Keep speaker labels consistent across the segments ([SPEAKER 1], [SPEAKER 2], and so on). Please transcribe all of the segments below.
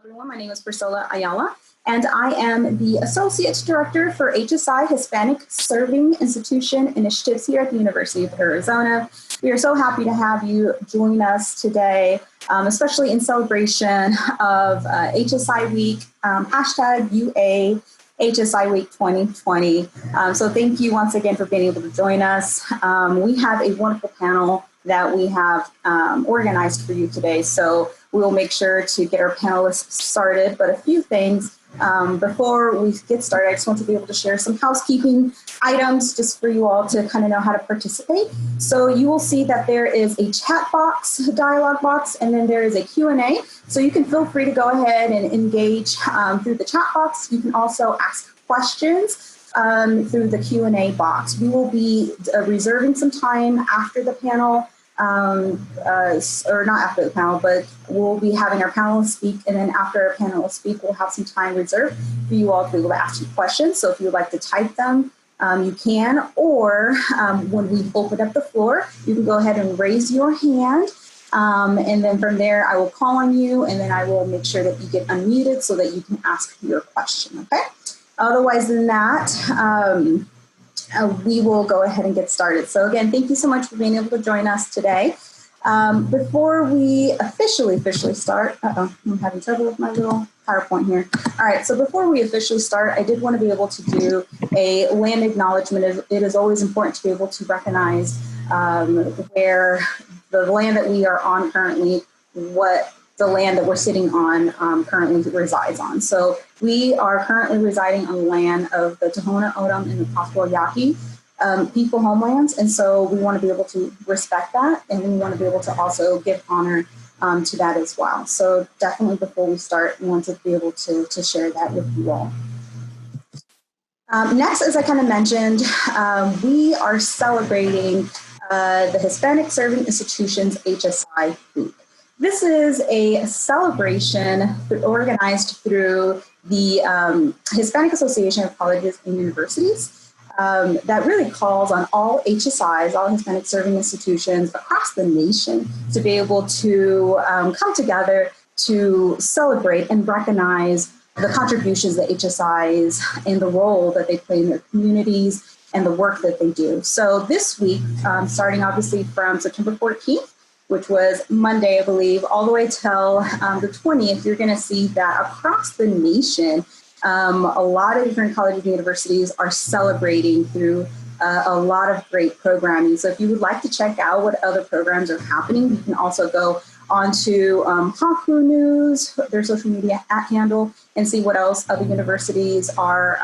[SPEAKER 1] everyone. My name is Priscilla Ayala, and I am the Associate Director for HSI Hispanic Serving Institution Initiatives here at the University of Arizona. We are so happy to have you join us today, especially in celebration of HSI Week, hashtag UA HSI Week 2020. So thank you once again for being able to join us. We have a wonderful panel that we have organized for you today. So we'll make sure to get our panelists started, but a few things before we get started, I just want to be able to share some housekeeping items just for you all to kind of know how to participate. So you will see that there is a chat box, a dialogue box, and then there is a Q&A. So you can feel free to go ahead and engage through the chat box. You can also ask questions through the Q&A box. We will be reserving some time after the panel, or not after the panel, but we'll be having our panelists speak, and then after our panelists speak, we'll have some time reserved for you all to be able to ask you questions. So if you would like to type them, you can, or when we open up the floor, you can go ahead and raise your hand, and then from there, I will call on you, and then I will make sure that you get unmuted so that you can ask your question, okay? Otherwise than that, we will go ahead and get started. So again, thank you so much for being able to join us today. Before we officially start, I'm having trouble with my little PowerPoint here. All right, so before we officially start, I did want to be able to do a land acknowledgement. It is always important to be able to recognize where the land that we are on currently, what the land that we're sitting on currently resides on. So we are currently residing on the land of the Tohono O'odham and the Pascua Yaqui people homelands. And so we want to be able to respect that, and we want to be able to also give honor to that as well. So definitely before we start, we want to be able to share that with you all. Next, as I kind of mentioned, we are celebrating the Hispanic Serving Institutions HSI Week. This is a celebration organized through the Hispanic Association of Colleges and Universities that really calls on all HSIs, all Hispanic serving institutions across the nation to be able to come together to celebrate and recognize the contributions that HSIs and the role that they play in their communities and the work that they do. So this week, starting obviously from September 14th, which was Monday, I believe, all the way till the 20th, you're going to see that across the nation, a lot of different colleges and universities are celebrating through a lot of great programming. So if you would like to check out what other programs are happening, you can also go onto Haku News, their social media handle, and see what else other universities are,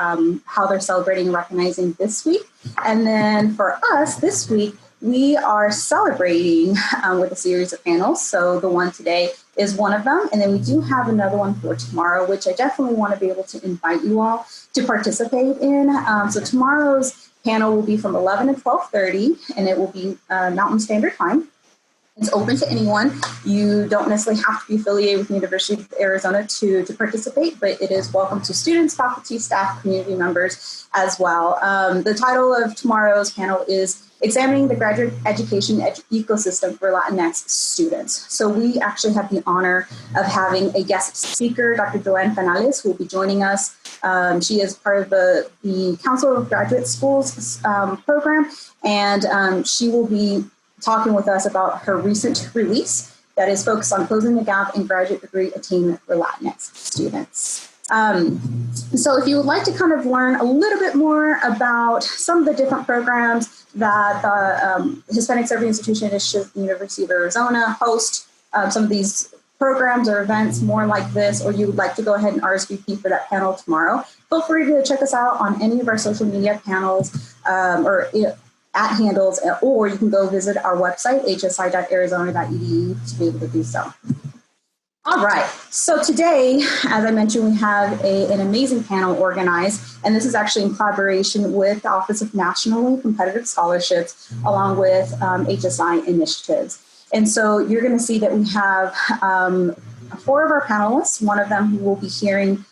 [SPEAKER 1] how they're celebrating and recognizing this week. And then for us this week, we are celebrating with a series of panels. So the one today is one of them. And then we do have another one for tomorrow, which I definitely want to be able to invite you all to participate in. So tomorrow's panel will be from 11 to 12:30, and it will be Mountain Standard Time. It's open to anyone. You don't necessarily have to be affiliated with the University of Arizona to participate, but it is welcome to students, faculty, staff, community members as well. The title of tomorrow's panel is Examining the Graduate Education Ecosystem for Latinx Students. So we actually have the honor of having a guest speaker, Dr. Joanne Fanales, who will be joining us. She is part of the Council of Graduate Schools program, and she will be talking with us about her recent release that is focused on closing the gap in graduate degree attainment for Latinx students. So if you would like to kind of learn a little bit more about some of the different programs that the Hispanic Serving Institution Initiative at the University of Arizona host, some of these programs or events more like this, or you would like to go ahead and RSVP for that panel tomorrow, feel free to check us out on any of our social media panels at handles, or you can go visit our website, hsi.arizona.edu, to be able to do so. All right, so today, as I mentioned, we have an amazing panel organized, and this is actually in collaboration with the Office of Nationally Competitive Scholarships, along with HSI initiatives. And so you're going to see that we have 4 of our panelists, one of them who will be hearing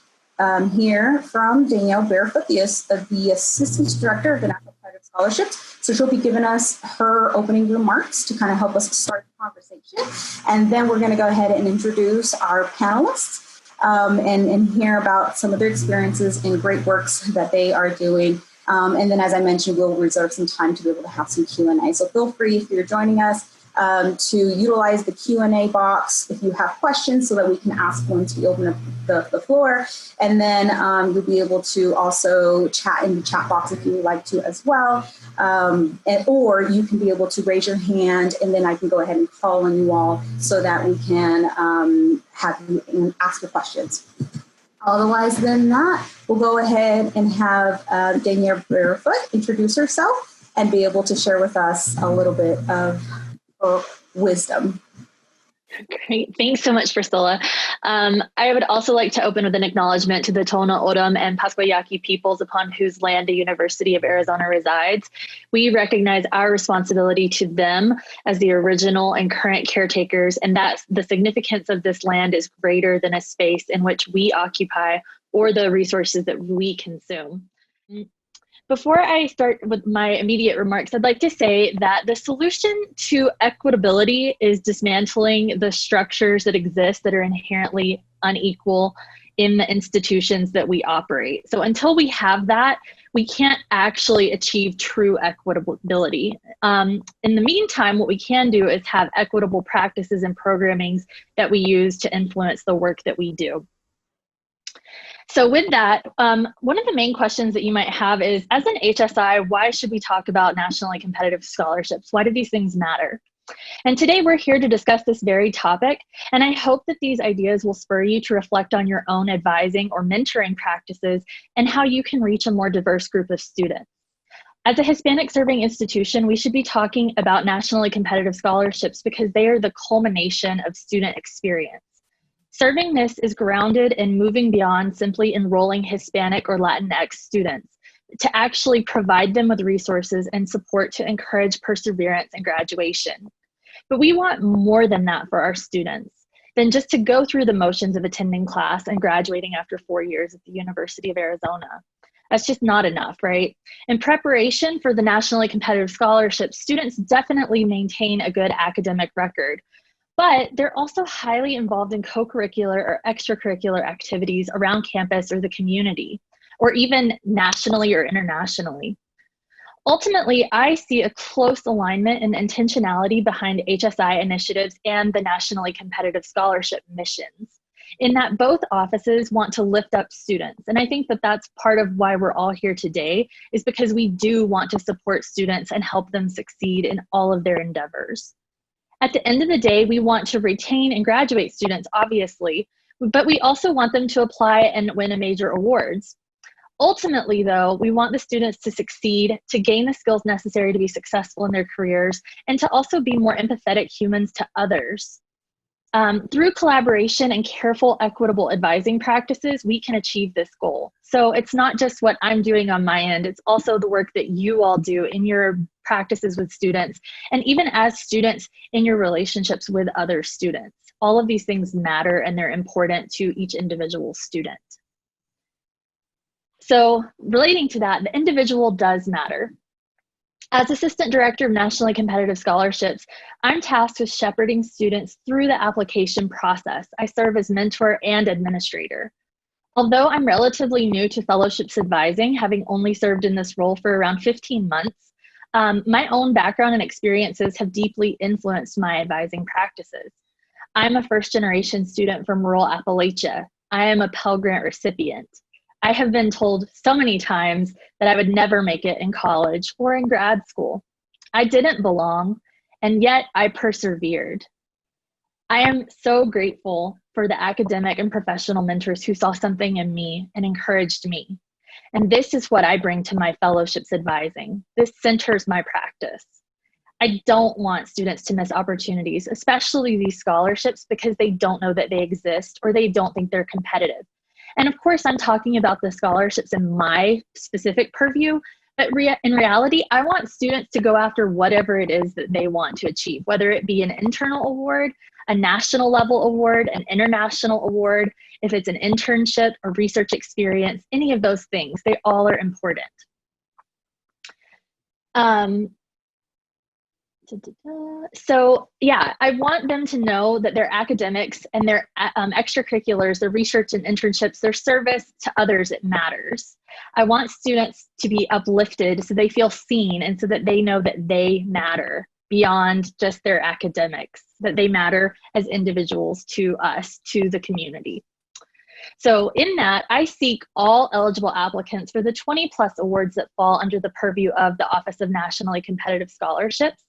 [SPEAKER 1] here from Danielle Barefoot, the Assistant Director of the National Competitive Scholarships. So she'll be giving us her opening remarks to kind of help us start the conversation. And then we're going to go ahead and introduce our panelists. and hear about some of their experiences and great works that they are doing. And then, as I mentioned, we'll reserve some time to be able to have some Q&A. So feel free, if you're joining us, to utilize the Q&A box if you have questions, so that we can ask once we open up the floor. And then you'll be able to also chat in the chat box if you would like to as well. Or you can be able to raise your hand, and then I can go ahead and call on you all so that we can have you ask your questions. Otherwise than that, we'll go ahead and have Danielle Barefoot introduce herself and be able to share with us a little bit of her wisdom.
[SPEAKER 2] Great. Thanks so much, Priscilla. I would also like to open with an acknowledgement to the Tohono O'odham and Pasquayaqui peoples upon whose land the University of Arizona resides. We recognize our responsibility to them as the original and current caretakers, and that the significance of this land is greater than a space in which we occupy or the resources that we consume. Before I start with my immediate remarks, I'd like to say that the solution to equitability is dismantling the structures that exist that are inherently unequal in the institutions that we operate. So until we have that, we can't actually achieve true equitability. In the meantime, what we can do is have equitable practices and programmings that we use to influence the work that we do. So with that, one of the main questions that you might have is, as an HSI, why should we talk about nationally competitive scholarships? Why do these things matter? And today we're here to discuss this very topic, and I hope that these ideas will spur you to reflect on your own advising or mentoring practices and how you can reach a more diverse group of students. As a Hispanic serving institution, we should be talking about nationally competitive scholarships because they are the culmination of student experience. Serving-ness is grounded in moving beyond simply enrolling Hispanic or Latinx students to actually provide them with resources and support to encourage perseverance and graduation. But we want more than that for our students, than just to go through the motions of attending class and graduating after 4 years at the University of Arizona. That's just not enough, right? In preparation for the nationally competitive scholarships, students definitely maintain a good academic record, but they're also highly involved in co-curricular or extracurricular activities around campus or the community, or even nationally or internationally. Ultimately, I see a close alignment and intentionality behind HSI initiatives and the nationally competitive scholarship missions, in that both offices want to lift up students. And I think that that's part of why we're all here today, is because we do want to support students and help them succeed in all of their endeavors. At the end of the day, we want to retain and graduate students, obviously, but we also want them to apply and win major awards. Ultimately, though, we want the students to succeed, to gain the skills necessary to be successful in their careers, and to also be more empathetic humans to others. Through collaboration and careful, equitable advising practices, we can achieve this goal. So it's not just what I'm doing on my end, it's also the work that you all do in your practices with students, and even as students in your relationships with other students. All of these things matter, and they're important to each individual student. So relating to that, the individual does matter. As Assistant Director of Nationally Competitive Scholarships, I'm tasked with shepherding students through the application process. I serve as mentor and administrator. Although I'm relatively new to fellowships advising, having only served in this role for around 15 months, my own background and experiences have deeply influenced my advising practices. I'm a first-generation student from rural Appalachia. I am a Pell Grant recipient. I have been told so many times that I would never make it in college or in grad school. I didn't belong, and yet I persevered. I am so grateful for the academic and professional mentors who saw something in me and encouraged me. And this is what I bring to my fellowships advising. This centers my practice. I don't want students to miss opportunities, especially these scholarships, because they don't know that they exist or they don't think they're competitive. And of course, I'm talking about the scholarships in my specific purview, but in reality, I want students to go after whatever it is that they want to achieve, whether it be an internal award, a national level award, an international award, if it's an internship or research experience, any of those things, they all are important. So yeah, I want them to know that their academics and their extracurriculars, their research and internships, their service to others, it matters. I want students to be uplifted so they feel seen and so that they know that they matter beyond just their academics, that they matter as individuals to us, to the community. So in that, I seek all eligible applicants for the 20+ awards that fall under the purview of the Office of Nationally Competitive Scholarships.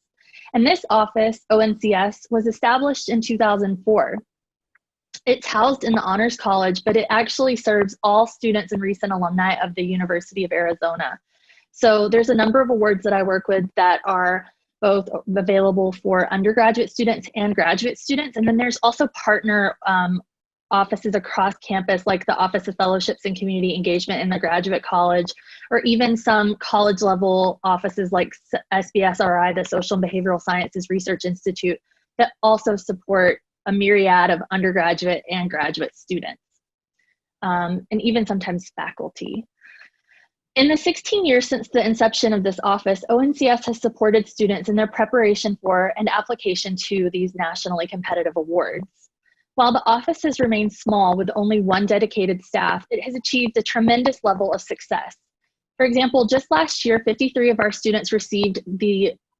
[SPEAKER 2] And this office, ONCS, was established in 2004. It's housed in the Honors College, but it actually serves all students and recent alumni of the University of Arizona. So there's a number of awards that I work with that are both available for undergraduate students and graduate students. And then there's also partner offices across campus, like the Office of Fellowships and Community Engagement in the Graduate College, or even some college level offices like SBSRI, the Social and Behavioral Sciences Research Institute, that also support a myriad of undergraduate and graduate students, and even sometimes faculty. In the 16 years since the inception of this office, ONCS has supported students in their preparation for and application to these nationally competitive awards. While the office has remained small with only one dedicated staff, it has achieved a tremendous level of success. For example, just last year, 53 of our students received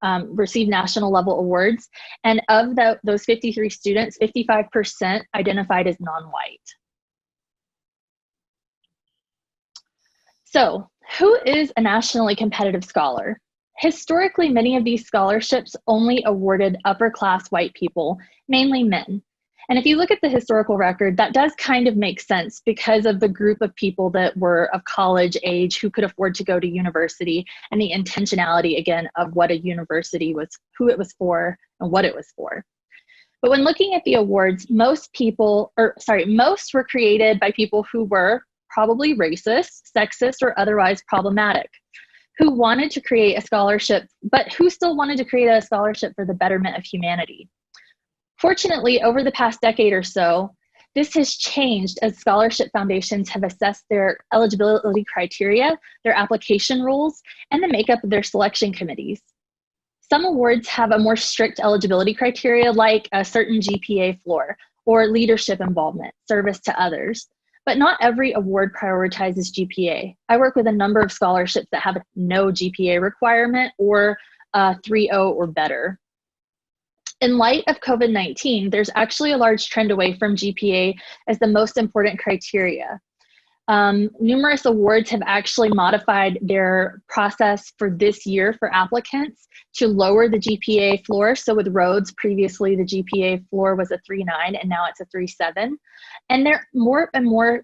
[SPEAKER 2] national level awards, and of those 53 students, 55% identified as non-white. So, who is a nationally competitive scholar? Historically, many of these scholarships only awarded upper-class white people, mainly men. And if you look at the historical record, that does kind of make sense because of the group of people that were of college age who could afford to go to university, and the intentionality, again, of what a university was, who it was for, and what it was for. But when looking at the awards, most were created by people who were probably racist, sexist, or otherwise problematic, who wanted to create a scholarship, but who still wanted to create a scholarship for the betterment of humanity. Fortunately, over the past decade or so, this has changed as scholarship foundations have assessed their eligibility criteria, their application rules, and the makeup of their selection committees. Some awards have a more strict eligibility criteria, like a certain GPA floor or leadership involvement, service to others. But not every award prioritizes GPA. I work with a number of scholarships that have no GPA requirement or 3.0 or better. In light of COVID-19, there's actually a large trend away from GPA as the most important criteria. Numerous awards have actually modified their process for this year for applicants to lower the GPA floor. So with Rhodes, previously the GPA floor was a 3.9 and now it's a 3.7. And there more and more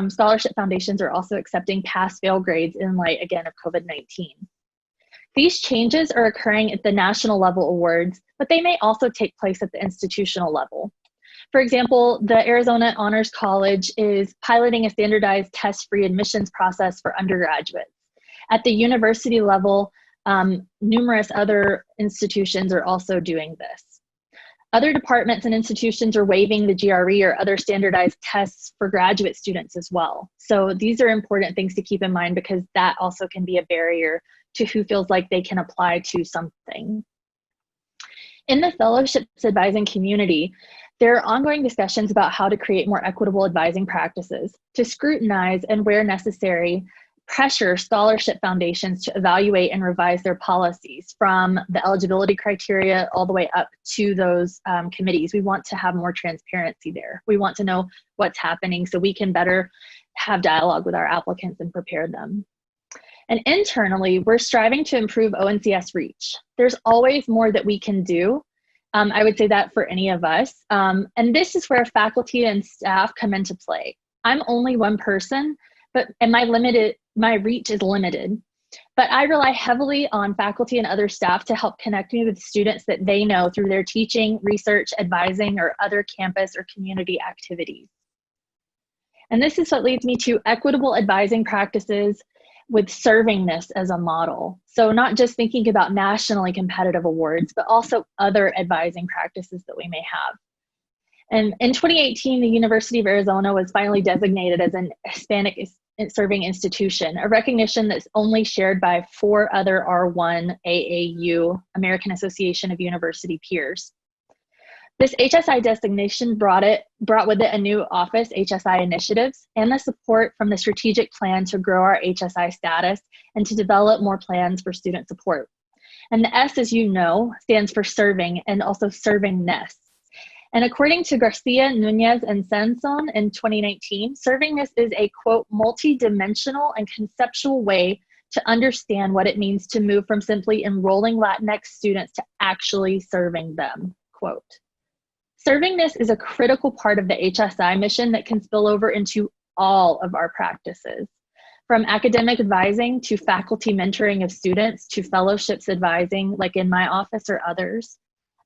[SPEAKER 2] scholarship foundations are also accepting pass-fail grades in light, again, of COVID-19. These changes are occurring at the national level awards, but they may also take place at the institutional level. For example, the Arizona Honors College is piloting a standardized test-free admissions process for undergraduates. At the university level, numerous other institutions are also doing this. Other departments and institutions are waiving the GRE or other standardized tests for graduate students as well. So these are important things to keep in mind because that also can be a barrier to who feels like they can apply to something. In the fellowships advising community, there are ongoing discussions about how to create more equitable advising practices, to scrutinize and, where necessary, pressure scholarship foundations to evaluate and revise their policies from the eligibility criteria all the way up to those committees. We want to have more transparency there. We want to know what's happening so we can better have dialogue with our applicants and prepare them. And internally, we're striving to improve ONCS reach. There's always more that we can do. I would say that for any of us. And this is where faculty and staff come into play. I'm only one person, and my reach is limited. But I rely heavily on faculty and other staff to help connect me with students that they know through their teaching, research, advising, or other campus or community activities. And this is what leads me to equitable advising practices with serving this as a model. So not just thinking about nationally competitive awards, but also other advising practices that we may have. And in 2018, the University of Arizona was finally designated as an Hispanic serving institution, a recognition that's only shared by 4 other R1 AAU, American Association of University peers. This HSI designation brought with it a new office, HSI Initiatives, and the support from the strategic plan to grow our HSI status and to develop more plans for student support. And the S, as you know, stands for serving and also servingness. And according to Garcia, Nunez, and Sanson in 2019, servingness is a, quote, multi-dimensional and conceptual way to understand what it means to move from simply enrolling Latinx students to actually serving them, quote. Servingness is a critical part of the HSI mission that can spill over into all of our practices, from academic advising to faculty mentoring of students to fellowships advising, like in my office or others,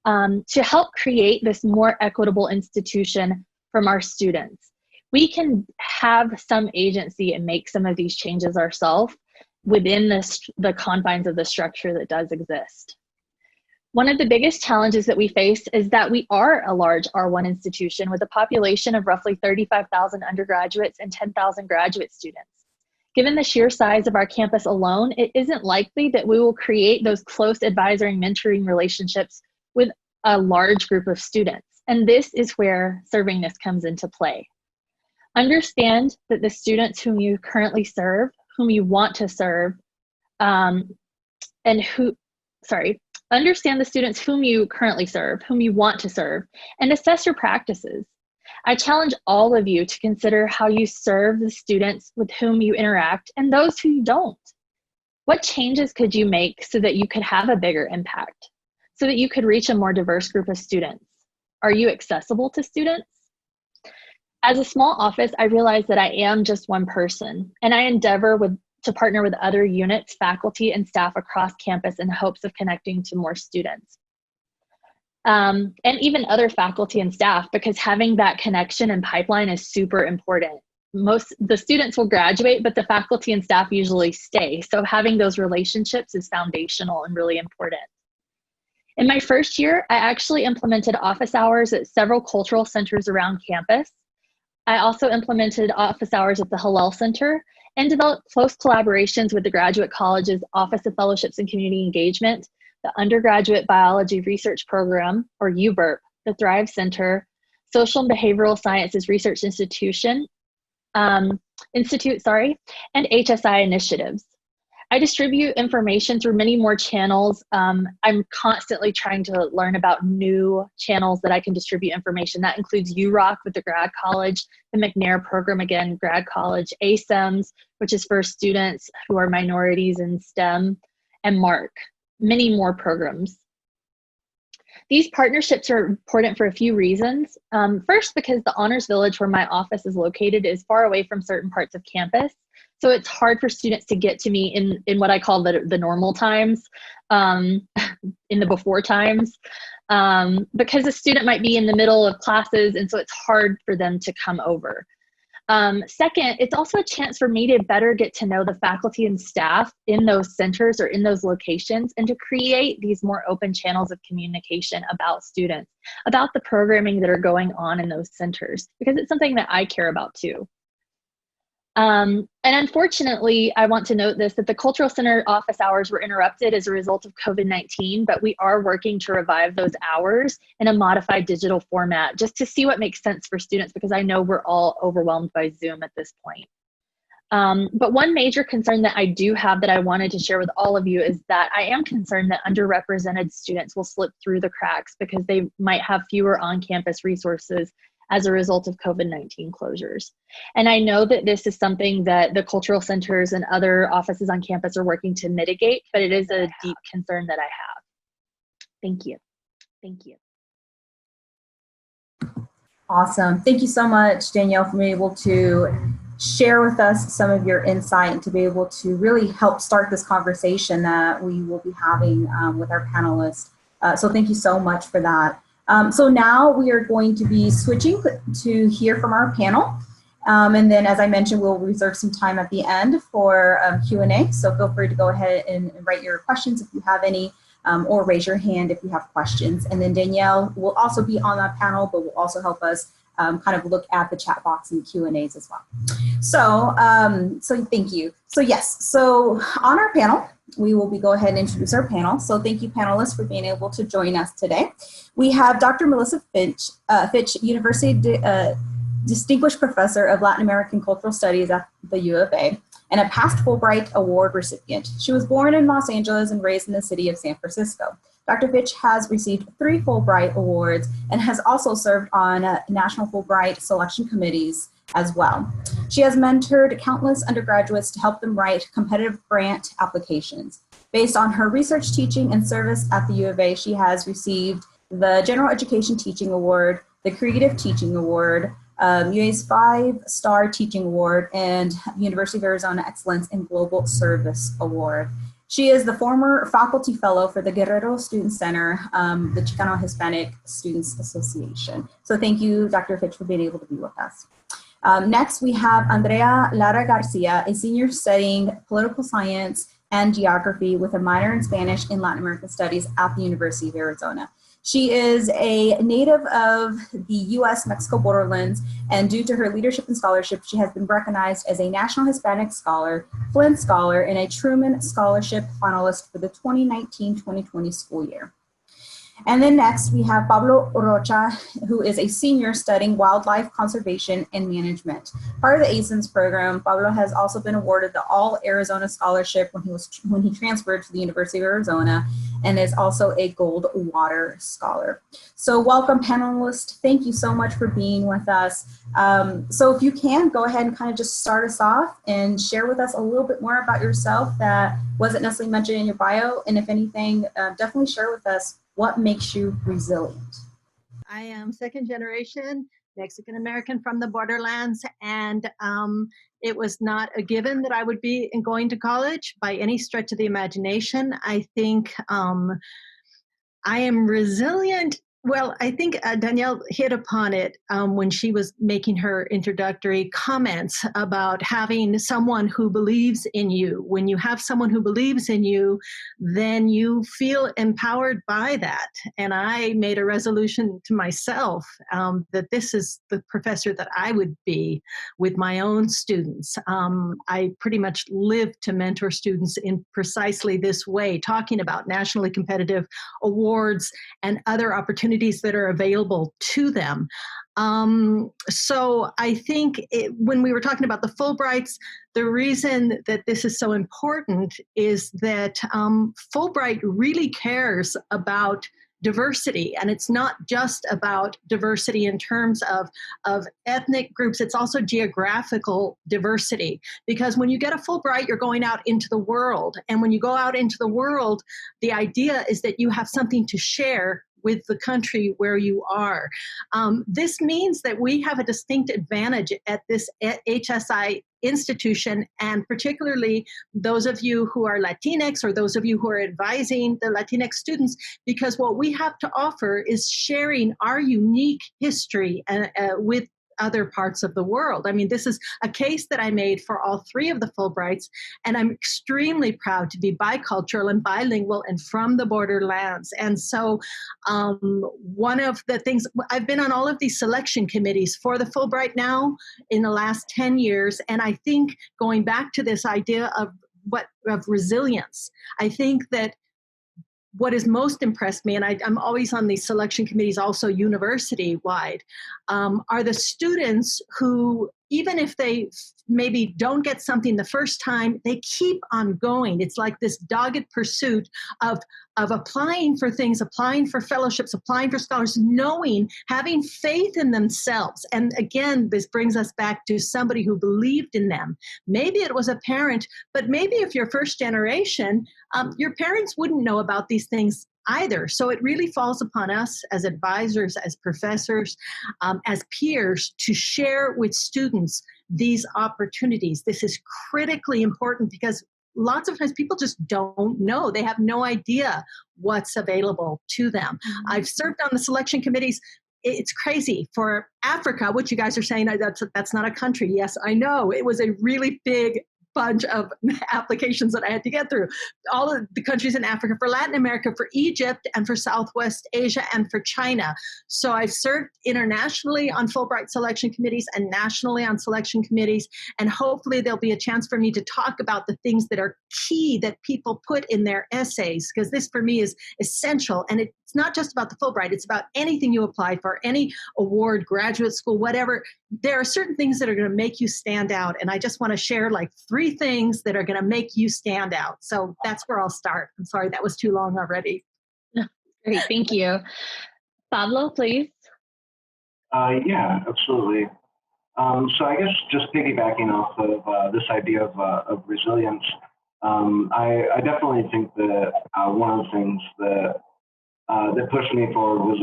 [SPEAKER 2] to help create this more equitable institution from our students. We can have some agency and make some of these changes ourselves within the confines of the structure that does exist. One of the biggest challenges that we face is that we are a large R1 institution with a population of roughly 35,000 undergraduates and 10,000 graduate students. Given the sheer size of our campus alone, it isn't likely that we will create those close advisory and mentoring relationships with a large group of students. And this is where servingness comes into play. Understand that the students whom you currently serve, whom you want to serve, understand the students whom you currently serve, whom you want to serve, and assess your practices. I challenge all of you to consider how you serve the students with whom you interact and those who you don't. What changes could you make so that you could have a bigger impact, so that you could reach a more diverse group of students? Are you accessible to students? As a small office, I realize that I am just one person, and I endeavor to partner with other units, faculty, and staff across campus in hopes of connecting to more students. And even other faculty and staff, because having that connection and pipeline is super important. The students will graduate, but the faculty and staff usually stay. So having those relationships is foundational and really important. In my first year, I actually implemented office hours at several cultural centers around campus. I also implemented office hours at the Hillel Center and developed close collaborations with the Graduate College's Office of Fellowships and Community Engagement, the Undergraduate Biology Research Program, or UBERP, the Thrive Center, Social and Behavioral Sciences Research Institute, and HSI Initiatives. I distribute information through many more channels. I'm constantly trying to learn about new channels that I can distribute information. That includes UROC with the Grad College, the McNair program, again, Grad College, ASEMS, which is for students who are minorities in STEM, and MARC, many more programs. These partnerships are important for a few reasons. First, because the Honors Village where my office is located is far away from certain parts of campus. So it's hard for students to get to me in what I call the normal times, in the before times, because a student might be in the middle of classes, and so it's hard for them to come over. Second, it's also a chance for me to better get to know the faculty and staff in those centers or in those locations, and to create these more open channels of communication about students, about the programming that are going on in those centers, because it's something that I care about too. And unfortunately, I want to note this, that the Cultural Center office hours were interrupted as a result of COVID-19, but we are working to revive those hours in a modified digital format, just to see what makes sense for students, because I know we're all overwhelmed by Zoom at this point. But one major concern that I do have that I wanted to share with all of you is that I am concerned that underrepresented students will slip through the cracks because they might have fewer on-campus resources as a result of COVID-19 closures. And I know that this is something that the cultural centers and other offices on campus are working to mitigate, but it is a deep concern that I have. Thank you. Thank you.
[SPEAKER 1] Awesome. Thank you so much, Danielle, for being able to share with us some of your insight and to be able to really help start this conversation that we will be having with our panelists. So thank you so much for that. So now we are going to be switching to hear from our panel. And then, as I mentioned, we'll reserve some time at the end for Q&A. So feel free to go ahead and write your questions if you have any, or raise your hand if you have questions. And then Danielle will also be on that panel, but will also help us kind of look at the chat box and Q&As as well. So, so thank you. So yes, so on our panel, we will go ahead and introduce our panel. So thank you, panelists, for being able to join us today. We have Dr. Melissa Fitch, University Distinguished Professor of Latin American Cultural Studies at the U of A, and a past Fulbright Award recipient. She was born in Los Angeles and raised in the city of San Francisco. Dr. Fitch has received 3 Fulbright Awards and has also served on national Fulbright selection committees as well. She has mentored countless undergraduates to help them write competitive grant applications. Based on her research, teaching, and service at the U of A, she has received the General Education Teaching Award, the Creative Teaching Award, UA's 5-Star Teaching Award, and University of Arizona Excellence in Global Service Award. She is the former faculty fellow for the Guerrero Student Center, the Chicano Hispanic Students Association. So thank you, Dr. Fitch, for being able to be with us. Next, we have Andrea Lara Garcia, a senior studying political science and geography with a minor in Spanish and Latin American studies at the University of Arizona. She is a native of the U.S.-Mexico borderlands, and due to her leadership and scholarship, she has been recognized as a National Hispanic Scholar, Flint Scholar, and a Truman Scholarship finalist for the 2019-2020 school year. And then next, we have Pablo Rocha, who is a senior studying wildlife conservation and management. Part of the isnt program, Pablo has also been awarded the All Arizona Scholarship when he transferred to the University of Arizona, and is also a Gold Water Scholar. So welcome, panelists. Thank you so much for being with us. So if you can, go ahead and kind of just start us off and share with us a little bit more about yourself that wasn't necessarily mentioned in your bio, and if anything, definitely share with us what makes you resilient.
[SPEAKER 3] I am second generation Mexican American from the borderlands, and it was not a given that I would be going to college by any stretch of the imagination. I think I am resilient. Well, I think Danielle hit upon it when she was making her introductory comments about having someone who believes in you. When you have someone who believes in you, then you feel empowered by that. And I made a resolution to myself that this is the professor that I would be with my own students. I pretty much live to mentor students in precisely this way, talking about nationally competitive awards and other opportunities that are available to them. So I think when we were talking about the Fulbrights, the reason that this is so important is that Fulbright really cares about diversity, and it's not just about diversity in terms of ethnic groups, it's also geographical diversity, because when you get a Fulbright, you're going out into the world, and when you go out into the world, the idea is that you have something to share with the country where you are. This means that we have a distinct advantage at this HSI institution, and particularly those of you who are Latinx or those of you who are advising the Latinx students, because what we have to offer is sharing our unique history with other parts of the world. I mean, this is a case that I made for all 3 of the Fulbrights, and I'm extremely proud to be bicultural and bilingual and from the borderlands. And so one of the things, I've been on all of these selection committees for the Fulbright now in the last 10 years, and I think going back to this idea of resilience, I think that what has most impressed me, and I'm always on these selection committees also university-wide, are the students who, even if they maybe don't get something the first time, they keep on going. It's like this dogged pursuit of applying for things, applying for fellowships, applying for scholarships, knowing, having faith in themselves. And again, this brings us back to somebody who believed in them. Maybe it was a parent, but maybe if you're first generation, your parents wouldn't know about these things either. So it really falls upon us as advisors, as professors, as peers, to share with students these opportunities. This is critically important because lots of times people just don't know. They have no idea what's available to them. Mm-hmm. I've served on the selection committees. It's crazy. For Africa, which you guys are saying, that's not a country. Yes, I know. It was a really big bunch of applications that I had to get through. All of the countries in Africa, for Latin America, for Egypt, and for Southwest Asia, and for China. So I've served internationally on Fulbright selection committees and nationally on selection committees. And hopefully there'll be a chance for me to talk about the things that are key that people put in their essays, because this for me is essential. And it's not just about the Fulbright, it's about anything you apply for, any award, graduate school, whatever. There are certain things that are going to make you stand out. And I just want to share like 3 things that are going to make you stand out. So that's where I'll start. I'm sorry, that was too long already.
[SPEAKER 2] Great, thank you. Pablo, please.
[SPEAKER 4] Yeah, absolutely. So I guess just piggybacking off of this idea of resilience, I definitely think that one of the things that pushed me forward was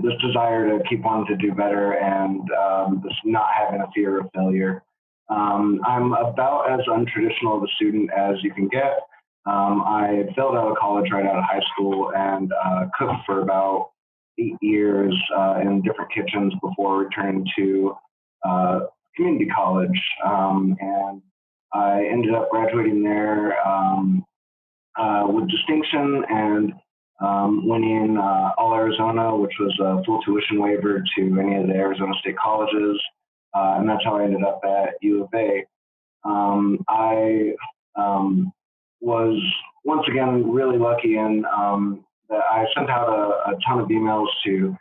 [SPEAKER 4] this desire to keep wanting to do better and this not having a fear of failure. I'm about as untraditional of a student as you can get. I failed out of college right out of high school and cooked for about 8 years in different kitchens before returning to community college. And I ended up graduating there with distinction and winning All Arizona, which was a full tuition waiver to any of the Arizona State colleges. And that's how I ended up at U of A. I was once again really lucky in that I sent out a ton of emails to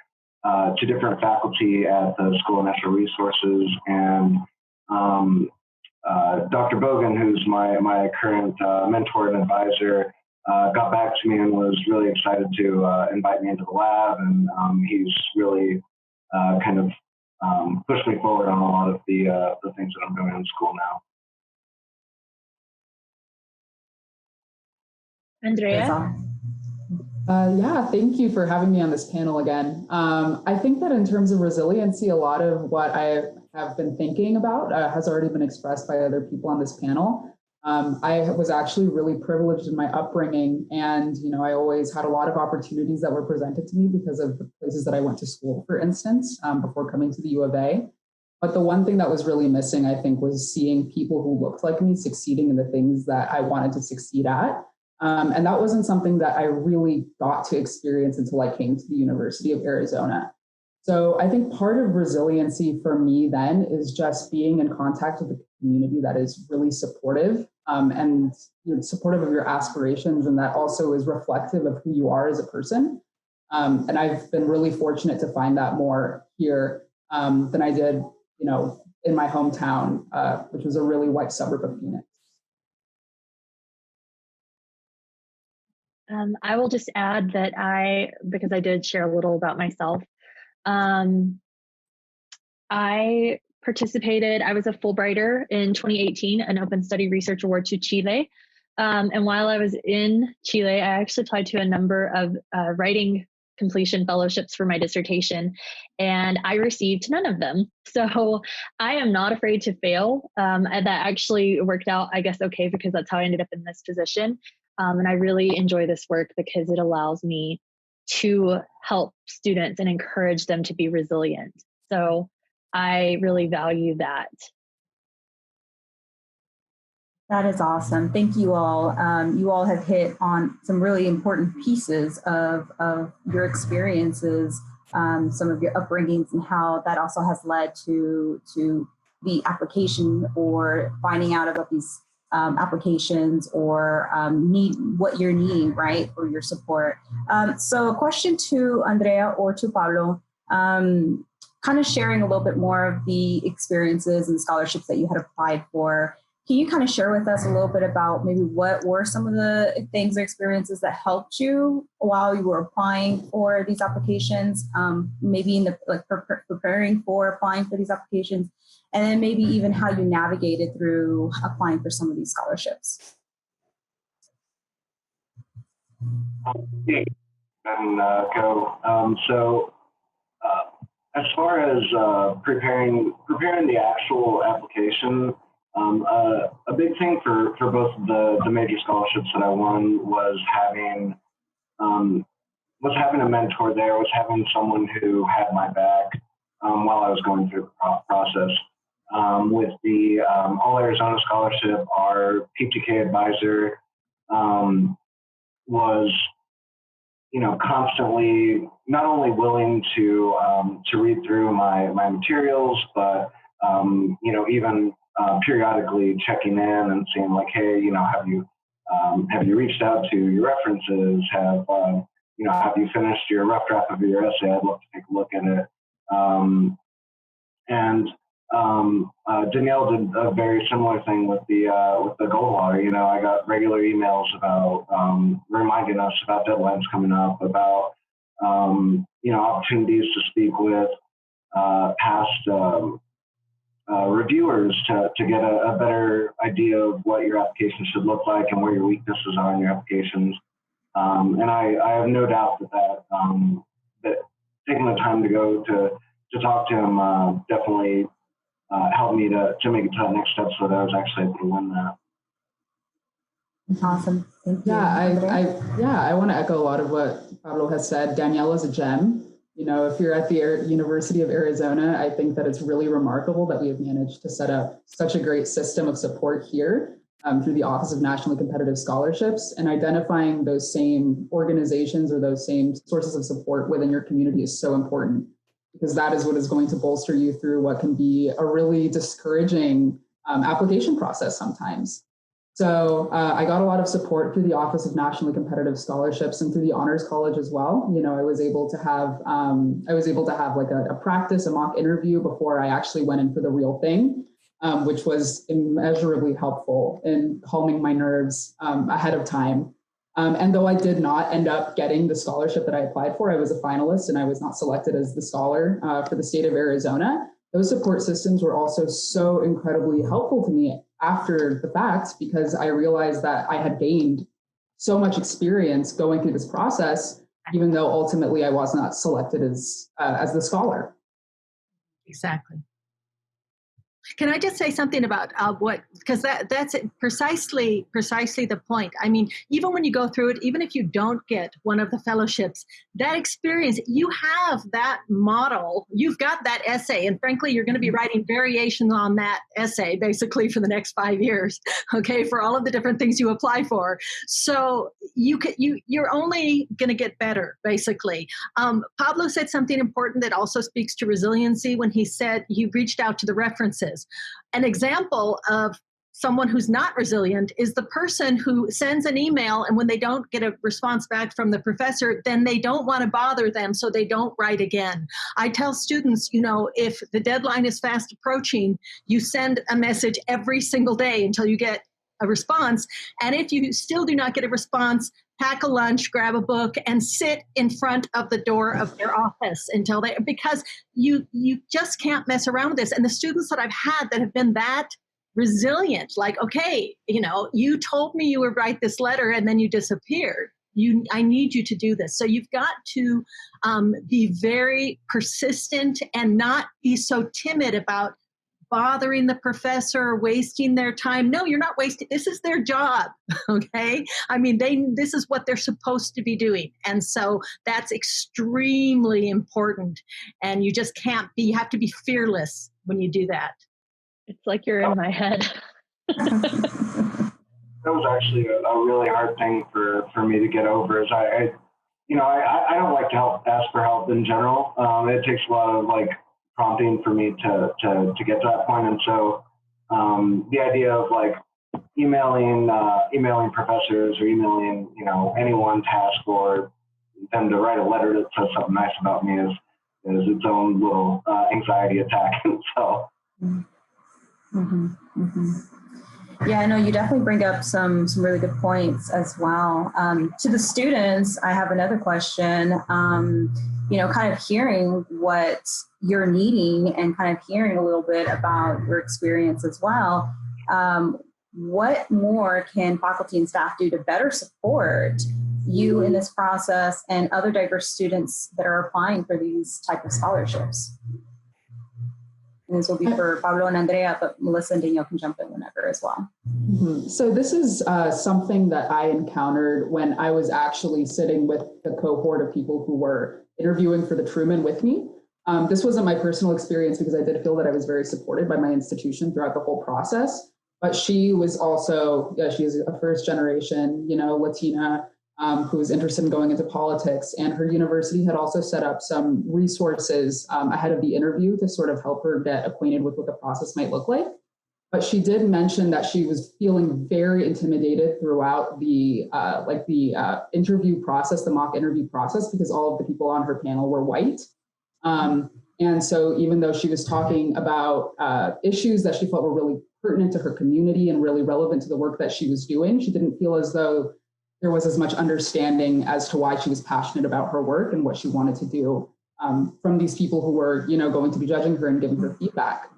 [SPEAKER 4] different faculty at the School of Natural Resources, and Dr. Bogan, who's my current mentor and advisor, got back to me and was really excited to invite me into the lab, and he's really kind of pushed me forward on a lot of the things that I'm doing in school now.
[SPEAKER 2] Andrea?
[SPEAKER 5] Yeah, thank you for having me on this panel again. I think that in terms of resiliency, a lot of what I have been thinking about has already been expressed by other people on this panel. I was actually really privileged in my upbringing, and I always had a lot of opportunities that were presented to me because of the places that I went to school, for instance, before coming to the U of A. But the one thing that was really missing, I think, was seeing people who looked like me succeeding in the things that I wanted to succeed at. And that wasn't something that I really got to experience until I came to the University of Arizona. So I think part of resiliency for me then is just being in contact with a community that is really supportive and supportive of your aspirations, and that also is reflective of who you are as a person. And I've been really fortunate to find that more here than I did, in my hometown, which was a really white suburb of Phoenix.
[SPEAKER 2] I will just add that because I did share a little about myself, I participated, I was a Fulbrighter in 2018, an Open Study Research Award to Chile. And while I was in Chile, I actually applied to a number of writing completion fellowships for my dissertation, and I received none of them. So I am not afraid to fail. And that actually worked out, I guess, okay, because that's how I ended up in this position. And I really enjoy this work because it allows me to help students and encourage them to be resilient. So I really value that.
[SPEAKER 1] That is awesome. Thank you all. You all have hit on some really important pieces of your experiences, some of your upbringings, and how that also has led to the application or finding out about these applications or need what you're needing, right, for your support. So a question to Andrea or to Pablo, kind of sharing a little bit more of the experiences and scholarships that you had applied for. Can you kind of share with us a little bit about maybe what were some of the things or experiences that helped you while you were applying for these applications, maybe in the preparing for applying for these applications, and then maybe even how you navigated through applying for some of these scholarships?
[SPEAKER 4] And go. So as far as preparing the actual application, a big thing for both the major scholarships that I won was having a mentor there, was having someone who had my back while I was going through the process. with the All Arizona Scholarship, our PTK advisor was, constantly not only willing to read through my materials, but even periodically checking in and saying like, hey, have you reached out to your references? Have you finished your rough draft of your essay? I'd love to take a look at it. Danielle did a very similar thing with the Goldwater. I got regular emails about reminding us about deadlines coming up, about opportunities to speak with past reviewers to get a better idea of what your application should look like and where your weaknesses are in your applications. And I have no doubt that taking the time to go to talk to him definitely helped me to make it to that next step so that I was actually able to win that.
[SPEAKER 1] Awesome. Thank you.
[SPEAKER 5] I want to echo a lot of what Pablo has said. Danielle is a gem. If you're at the University of Arizona, I think that it's really remarkable that we have managed to set up such a great system of support here through the Office of Nationally Competitive Scholarships, and identifying those same organizations or those same sources of support within your community is so important, because that is what is going to bolster you through what can be a really discouraging application process sometimes. So I got a lot of support through the Office of Nationally Competitive Scholarships and through the Honors College as well. I was able to have like a practice, a mock interview before I actually went in for the real thing, which was immeasurably helpful in calming my nerves ahead of time. And though I did not end up getting the scholarship that I applied for, I was a finalist and I was not selected as the scholar for the state of Arizona. Those support systems were also so incredibly helpful to me after the fact, because I realized that I had gained so much experience going through this process, even though ultimately I was not selected as the scholar.
[SPEAKER 3] Exactly. Can I just say something about because that's precisely the point. I mean, even when you go through it, even if you don't get one of the fellowships, that experience, you have that model, you've got that essay, and frankly, you're going to be writing variations on that essay basically for the next 5 years, okay, for all of the different things you apply for. So you're only going to get better, basically. Pablo said something important that also speaks to resiliency when he said he reached out to the references. An example of someone who's not resilient is the person who sends an email, and when they don't get a response back from the professor, then they don't want to bother them, so they don't write again. I tell students, if the deadline is fast approaching, you send a message every single day until you get a response. And if you still do not get a response, pack a lunch, grab a book, and sit in front of the door of their office until because you just can't mess around with this. And the students that I've had that have been that resilient, like, okay, you told me you would write this letter and then you disappeared. I need you to do this. So you've got to be very persistent and not be so timid about bothering the professor, wasting their time. No, you're not wasting. This is their job, okay? I mean, this is what they're supposed to be doing. And so that's extremely important. And you just can't be, you have to be fearless when you do that.
[SPEAKER 2] It's like you're in my head.
[SPEAKER 4] That was actually a really hard thing for me to get over. Is I don't like to ask for help in general. It takes a lot of prompting for me to get to that point. And so the idea of emailing professors or emailing anyone task or them to write a letter that says something nice about me is its own little anxiety attack. So.
[SPEAKER 1] Yeah, I know you definitely bring up some really good points as well. To the students, I have another question. Kind of hearing what you're needing and kind of hearing a little bit about your experience as well. What more can faculty and staff do to better support you in this process and other diverse students that are applying for these type of scholarships? And this will be for Pablo and Andrea, but Melissa and Danielle can jump in whenever as well.
[SPEAKER 5] Mm-hmm. So this is something that I encountered when I was actually sitting with the cohort of people who were interviewing for the Truman with me. This wasn't my personal experience because I did feel that I was very supported by my institution throughout the whole process. But she was also, she's a first generation, Latina who was interested in going into politics. And her university had also set up some resources ahead of the interview to sort of help her get acquainted with what the process might look like. But she did mention that she was feeling very intimidated throughout the interview process, the mock interview process, because all of the people on her panel were white. And so even though she was talking about issues that she felt were really pertinent to her community and really relevant to the work that she was doing, she didn't feel as though there was as much understanding as to why she was passionate about her work and what she wanted to do from these people who were, going to be judging her and giving her feedback.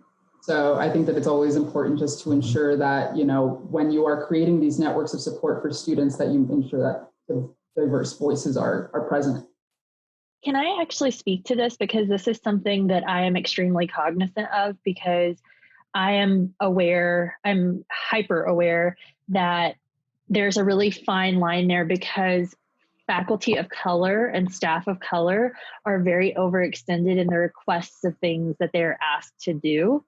[SPEAKER 5] So I think that it's always important just to ensure that, when you are creating these networks of support for students, that you ensure that the diverse voices are present.
[SPEAKER 2] Can I actually speak to this? Because this is something that I am extremely cognizant of, because I am aware, I'm hyper aware that there's a really fine line there, because faculty of color and staff of color are very overextended in the requests of things that they're asked to do.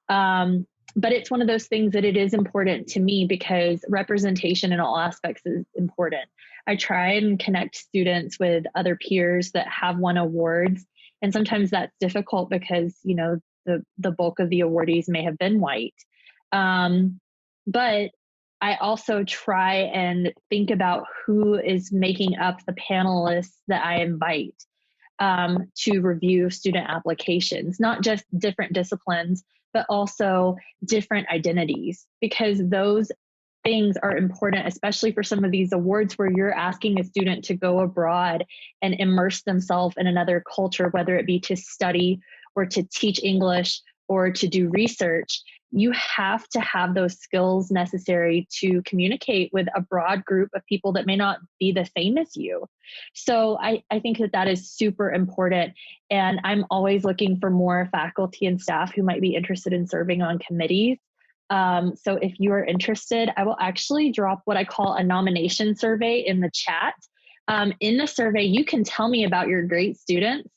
[SPEAKER 2] But it's one of those things that it is important to me, because representation in all aspects is important. I try and connect students with other peers that have won awards. And sometimes that's difficult because, the bulk of the awardees may have been white. But I also try and think about who is making up the panelists that I invite to review student applications, not just different disciplines, but also different identities, because those things are important, especially for some of these awards where you're asking a student to go abroad and immerse themselves in another culture, whether it be to study or to teach English or to do research. You have to have those skills necessary to communicate with a broad group of people that may not be the same as you. So I think that is super important. And I'm always looking for more faculty and staff who might be interested in serving on committees. So if you are interested, I will actually drop what I call a nomination survey in the chat. In the survey, you can tell me about your great students,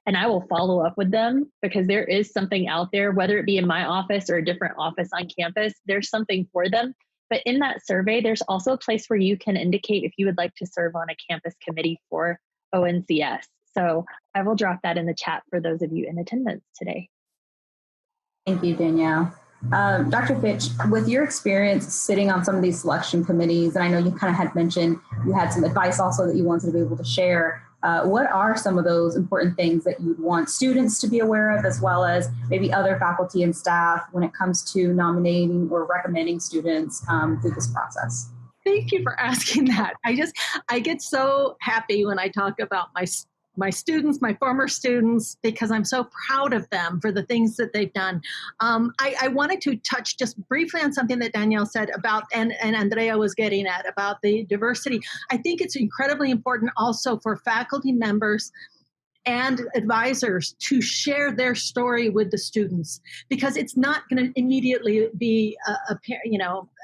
[SPEAKER 2] and I will follow up with them, because there is something out there, whether it be in my office or a different office on campus, there's something for them. But in that survey, there's also a place where you can indicate if you would like to serve on a campus committee for ONCS. So I will drop that in the chat for those of you in attendance today.
[SPEAKER 1] Thank you, Danielle. Dr. Fitch, with your experience sitting on some of these selection committees, and I know you kind of had mentioned you had some advice also that you wanted to be able to share, what are some of those important things that you'd want students to be aware of, as well as maybe other faculty and staff when it comes to nominating or recommending students through this process?
[SPEAKER 3] Thank you for asking that. I get so happy when I talk about my students, my former students, because I'm so proud of them for the things that they've done. I wanted to touch just briefly on something that Danielle said about, and Andrea was getting at, about the diversity. I think it's incredibly important also for faculty members and advisors to share their story with the students, because it's not going to immediately be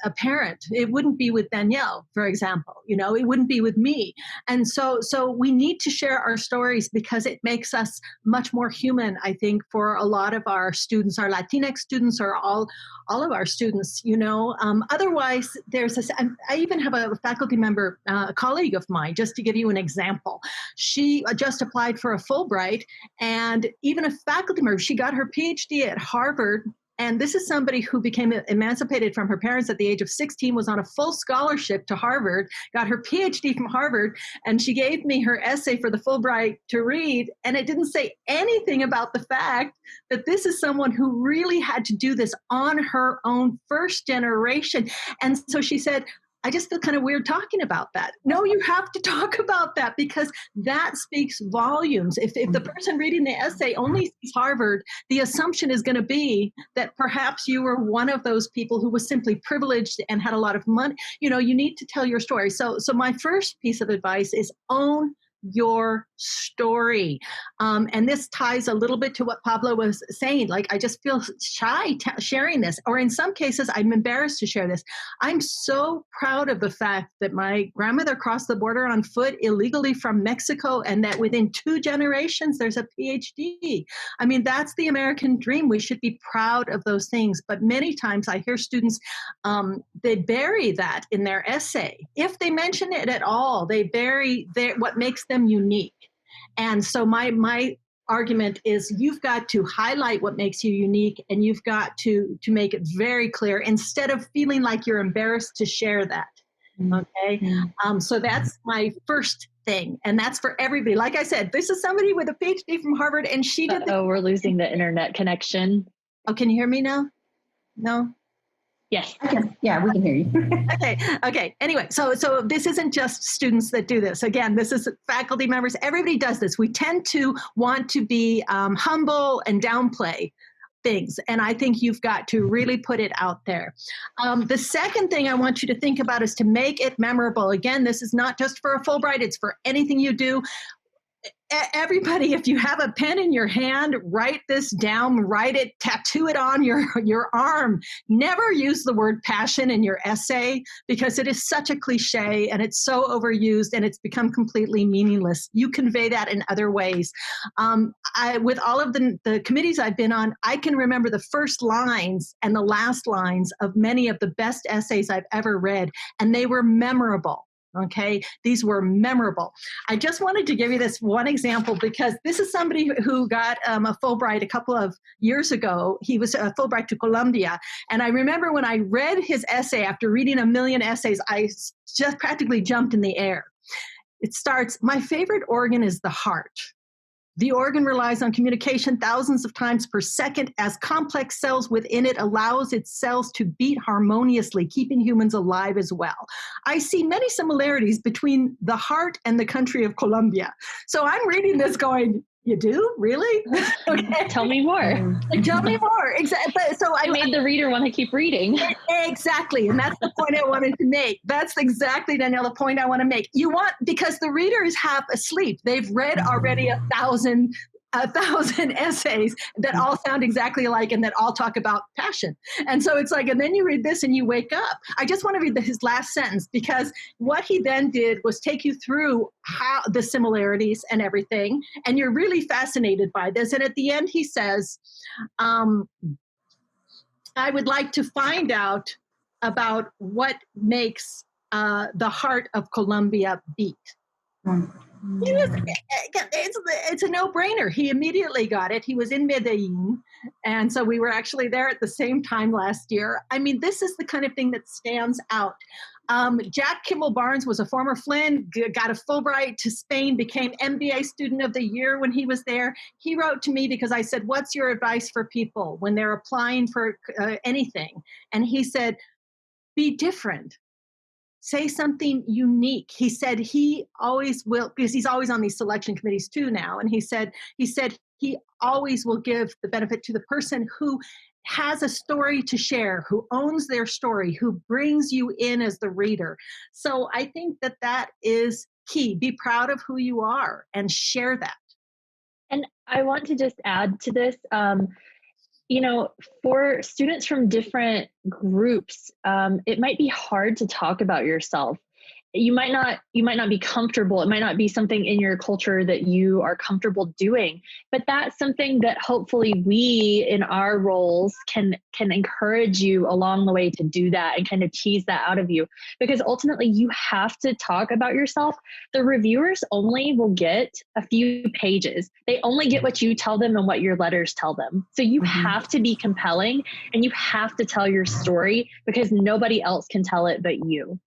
[SPEAKER 3] apparent. It wouldn't be with Danielle, for example. It wouldn't be with me. And so we need to share our stories, because it makes us much more human, I think, for a lot of our students, our Latinx students, or all of our students. Otherwise, I even have a faculty member, a colleague of mine, just to give you an example. She just applied for a Fulbright, and even a faculty member, she got her PhD at Harvard. And this is somebody who became emancipated from her parents at the age of 16, was on a full scholarship to Harvard, got her PhD from Harvard, and she gave me her essay for the Fulbright to read. And it didn't say anything about the fact that this is someone who really had to do this on her own, first generation. And so she said, I just feel kind of weird talking about that. No, you have to talk about that, because that speaks volumes. If the person reading the essay only sees Harvard, the assumption is going to be that perhaps you were one of those people who was simply privileged and had a lot of money. You need to tell your story. So my first piece of advice is own your story. And this ties a little bit to what Pablo was saying. Like, I just feel shy sharing this, or in some cases, I'm embarrassed to share this. I'm so proud of the fact that my grandmother crossed the border on foot illegally from Mexico, and that within 2 generations, there's a PhD. I mean, that's the American dream. We should be proud of those things. But many times I hear students, they bury that in their essay. If they mention it at all, they bury what makes them unique. And so my argument is, you've got to highlight what makes you unique, and you've got to make it very clear instead of feeling like you're embarrassed to share that. Okay. So that's my first thing. And that's for everybody. Like I said, this is somebody with a PhD from Harvard, and she did
[SPEAKER 2] Oh, we're losing the internet connection.
[SPEAKER 3] Oh, can you hear me now? No?
[SPEAKER 2] Yes.
[SPEAKER 1] Yeah, we can hear you.
[SPEAKER 3] Okay. Anyway, so this isn't just students that do this. Again, this is faculty members. Everybody does this. We tend to want to be humble and downplay things. And I think you've got to really put it out there. The second thing I want you to think about is to make it memorable. Again, this is not just for a Fulbright, it's for anything you do. Everybody, if you have a pen in your hand, write this down, write it, tattoo it on your arm. Never use the word passion in your essay, because it is such a cliche and it's so overused and it's become completely meaningless. You convey that in other ways. With all of the committees I've been on, I can remember the first lines and the last lines of many of the best essays I've ever read, and they were memorable. Okay, these were memorable. I just wanted to give you this one example, because this is somebody who got a Fulbright a couple of years ago. He was a Fulbright to Columbia. And I remember when I read his essay, after reading a million essays, I just practically jumped in the air. It starts, "My favorite organ is the heart. The organ relies on communication thousands of times per second, as complex cells within it allows its cells to beat harmoniously, keeping humans alive as well. I see many similarities between the heart and the country of Colombia." So I'm reading this going, you do? Really? Okay.
[SPEAKER 2] Tell me more.
[SPEAKER 3] Tell me more. Exactly. So I
[SPEAKER 2] made the reader want to keep reading.
[SPEAKER 3] Exactly. And that's the point I wanted to make. That's exactly, Danielle, the point I want to make. Because the reader is half asleep. They've read already 1,000 essays that all sound exactly alike and that all talk about passion. And so it's like, and then you read this and you wake up. I just want to read his last sentence, because what he then did was take you through how the similarities and everything. And you're really fascinated by this. And at the end, he says, I would like to find out about what makes the heart of Colombia beat. It's a no-brainer. He immediately got it. He was in Medellin, and so we were actually there at the same time last year. I mean, this is the kind of thing that stands out. Jack Kimball Barnes was a former Flynn, got a Fulbright to Spain, became MBA Student of the Year when he was there. He wrote to me because I said, "What's your advice for people when they're applying for anything?" And he said, "Be different. Say something unique." He said he always will, because he's always on these selection committees too now. And he said he always will give the benefit to the person who has a story to share, who owns their story, who brings you in as the reader. So I think that is key. Be proud of who you are and share that.
[SPEAKER 2] And I want to just add to this, for students from different groups, it might be hard to talk about yourself. You might not be comfortable. It might not be something in your culture that you are comfortable doing, but that's something that hopefully we in our roles can encourage you along the way to do that and kind of tease that out of you, because ultimately you have to talk about yourself. The reviewers only will get a few pages. They only get what you tell them and what your letters tell them. So you have to be compelling and you have to tell your story, because nobody else can tell it but you.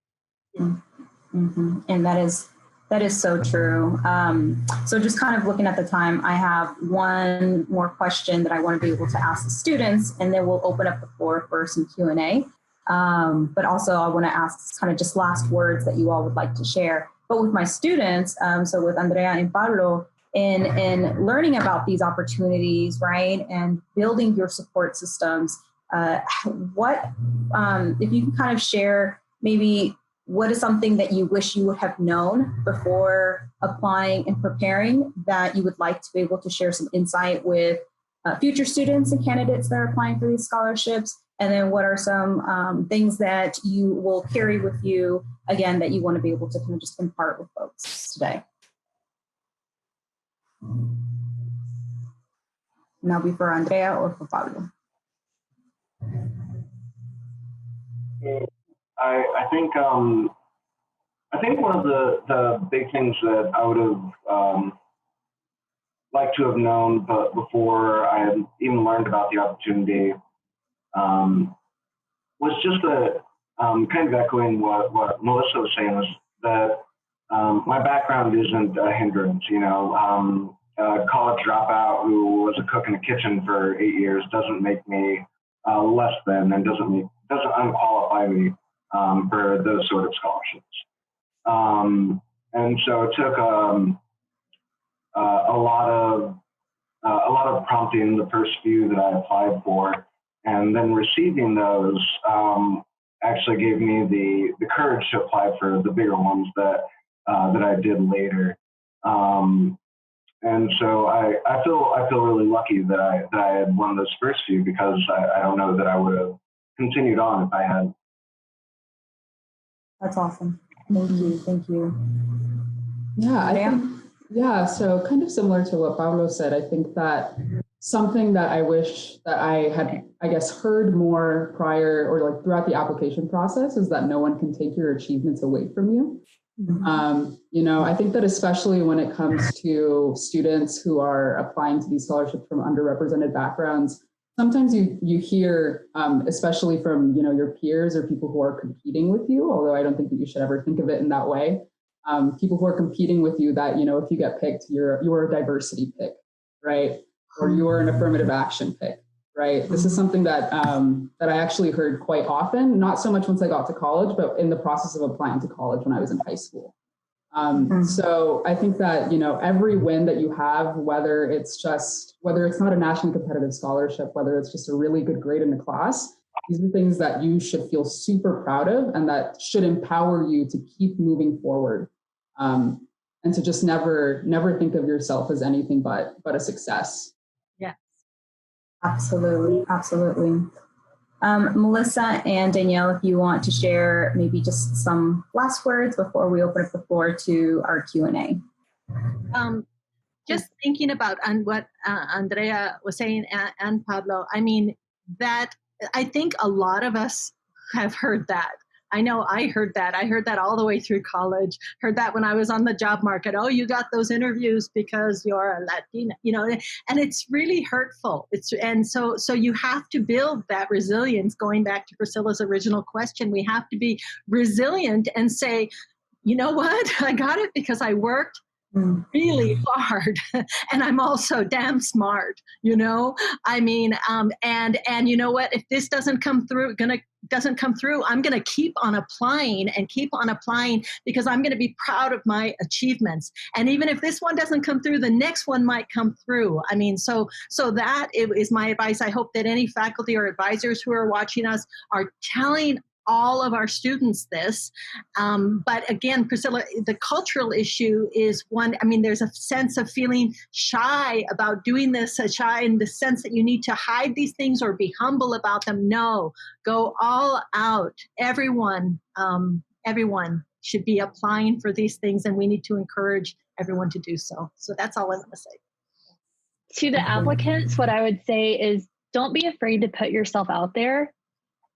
[SPEAKER 1] And that is so true. So just kind of looking at the time, I have one more question that I want to be able to ask the students, and then we'll open up the floor for some Q&A. But also I want to ask kind of just last words that you all would like to share. But with my students, so with Andrea and Pablo, in learning about these opportunities, right, and building your support systems, what if you can kind of share maybe what is something that you wish you would have known before applying and preparing that you would like to be able to share some insight with future students and candidates that are applying for these scholarships? And then what are some things that you will carry with you, again, that you want to be able to kind of just impart with folks today? Now be for Andrea or for Pablo.
[SPEAKER 4] I think one of the big things that I would have liked to have known, but before I had even learned about the opportunity, was just that kind of echoing what Melissa was saying, was that my background isn't a hindrance. A college dropout who was a cook in a kitchen for 8 years doesn't make me less than, and doesn't unqualify me for those sort of scholarships. And so it took a lot of prompting the first few that I applied for, and then receiving those actually gave me the courage to apply for the bigger ones that I did later. And so I feel really lucky that I had won those first few, because I don't know that I would have continued on if I had.
[SPEAKER 1] That's awesome. Thank you.
[SPEAKER 5] Yeah, so kind of similar to what Pablo said, I think that something that I wish that I had, I guess, heard more prior, or like throughout the application process, is that no one can take your achievements away from you. I think that especially when it comes to students who are applying to these scholarships from underrepresented backgrounds, sometimes you hear, especially from, your peers or people who are competing with you, although I don't think that you should ever think of it in that way. People who are competing with you, that, if you get picked, you're a diversity pick, right? Or you're an affirmative action pick, right? This is something that that I actually heard quite often, not so much once I got to college, but in the process of applying to college when I was in high school. So I think that, every win that you have, whether it's not a nationally competitive scholarship, whether it's just a really good grade in the class, these are things that you should feel super proud of, and that should empower you to keep moving forward. And to just never think of yourself as anything but a success.
[SPEAKER 3] Yes.
[SPEAKER 1] Absolutely. Melissa and Danielle, if you want to share maybe just some last words before we open up the floor to our Q&A.
[SPEAKER 3] Just thinking about what Andrea was saying and Pablo, I mean, that I think a lot of us have heard that. I know I heard that. I heard that all the way through college. Heard that when I was on the job market. Oh, you got those interviews because you're a Latina, and it's really hurtful. So you have to build that resilience. Going back to Priscilla's original question, we have to be resilient and say, you know what? I got it because I worked really hard, and I'm also damn smart. I mean, and you know what? If this doesn't come through, I'm going to keep on applying because I'm going to be proud of my achievements. And even if this one doesn't come through, the next one might come through. I mean, so that is my advice. I hope that any faculty or advisors who are watching us are telling all of our students this. But again, Priscilla, the cultural issue is one. I mean, there's a sense of feeling shy about doing this, shy in the sense that you need to hide these things or be humble about them. No, go all out. Everyone should be applying for these things, and we need to encourage everyone to do so. So that's all I want to say.
[SPEAKER 2] To the applicants, what I would say is, don't be afraid to put yourself out there.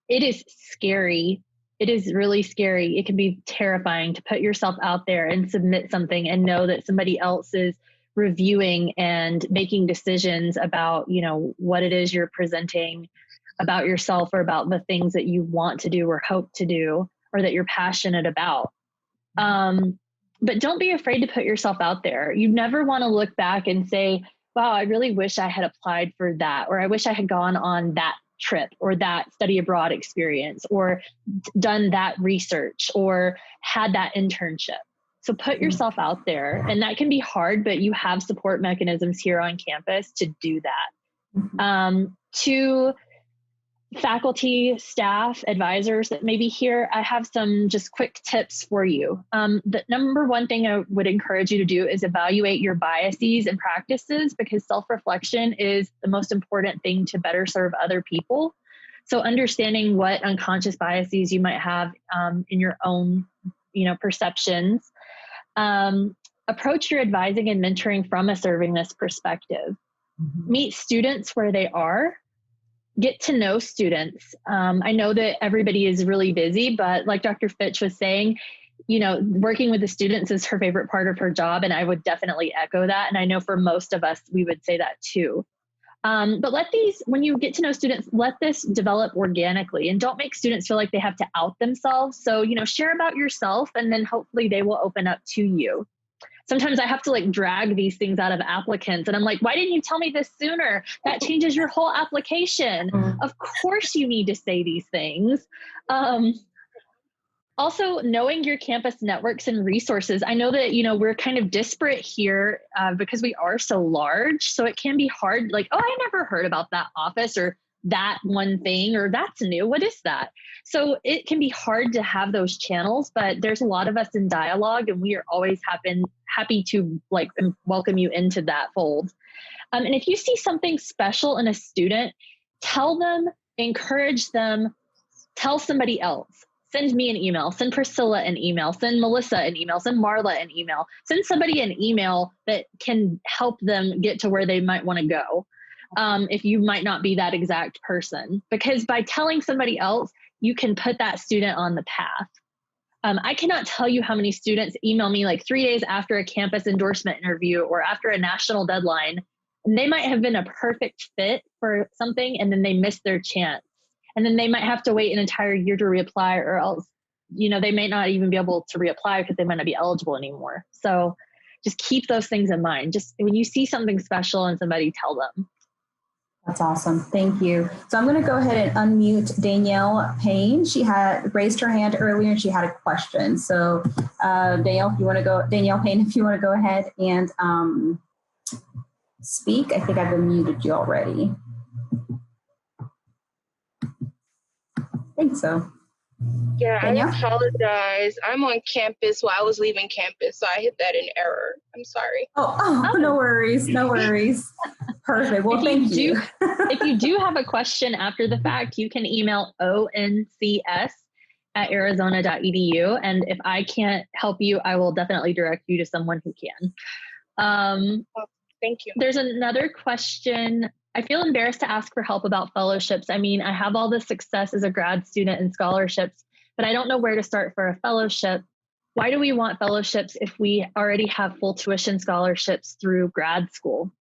[SPEAKER 2] It is scary. It is really scary. It can be terrifying to put yourself out there and submit something and know that somebody else is reviewing and making decisions about, what it is you're presenting about yourself, or about the things that you want to do or hope to do, or that you're passionate about. But don't be afraid to put yourself out there. You never want to look back and say, wow, I really wish I had applied for that, or I wish I had gone on that trip, or that study abroad experience, or done that research, or had that internship. So put yourself out there, and that can be hard, but you have support mechanisms here on campus to do that. To faculty, staff, advisors that may be here, I have some just quick tips for you. The number one thing I would encourage you to do is evaluate your biases and practices, because self-reflection is the most important thing to better serve other people. So understanding what unconscious biases you might have in your own, perceptions. Approach your advising and mentoring from a servingness perspective. Mm-hmm. Meet students where they are. Get to know students. I know that everybody is really busy, but like Dr. Fitch was saying, working with the students is her favorite part of her job. And I would definitely echo that. And I know for most of us, we would say that too. But when you get to know students, let this develop organically, and don't make students feel like they have to out themselves. So, share about yourself, and then hopefully they will open up to you. Sometimes I have to drag these things out of applicants, and I'm like, why didn't you tell me this sooner? That changes your whole application. Mm-hmm. Of course you need to say these things. Also, knowing your campus networks and resources. I know that, we're kind of disparate here because we are so large. So it can be hard, I never heard about that office or that one thing, or that's new. What is that? So it can be hard to have those channels, but there's a lot of us in dialogue, and we are always happy to welcome you into that fold. And if you see something special in a student, tell them, encourage them, tell somebody else. Send me an email, send Priscilla an email, send Melissa an email, send Marla an email, send somebody an email that can help them get to where they might want to go. If you might not be that exact person, because by telling somebody else, you can put that student on the path. I cannot tell you how many students email me 3 days after a campus endorsement interview or after a national deadline, and they might have been a perfect fit for something, and then they missed their chance. And then they might have to wait an entire year to reapply, or else, they may not even be able to reapply because they might not be eligible anymore. So just keep those things in mind. Just when you see something special in somebody, tell them.
[SPEAKER 1] That's awesome. Thank you. So I'm going to go ahead and unmute Danielle Payne. She had raised her hand earlier and she had a question. So Danielle Payne, if you want to go ahead and speak. I think I've unmuted you already. I think so.
[SPEAKER 6] Yeah,
[SPEAKER 1] Danielle?
[SPEAKER 6] I apologize. I'm on campus while I was leaving campus, so I hit that in error. I'm sorry.
[SPEAKER 1] Oh, no worries. No worries. Perfect. Well, thank you.
[SPEAKER 2] If you do have a question after the fact, you can email oncs@arizona.edu. And if I can't help you, I will definitely direct you to someone who can.
[SPEAKER 6] Thank you.
[SPEAKER 2] There's another question. I feel embarrassed to ask for help about fellowships. I mean, I have all the success as a grad student in scholarships, but I don't know where to start for a fellowship. Why do we want fellowships if we already have full tuition scholarships through grad school?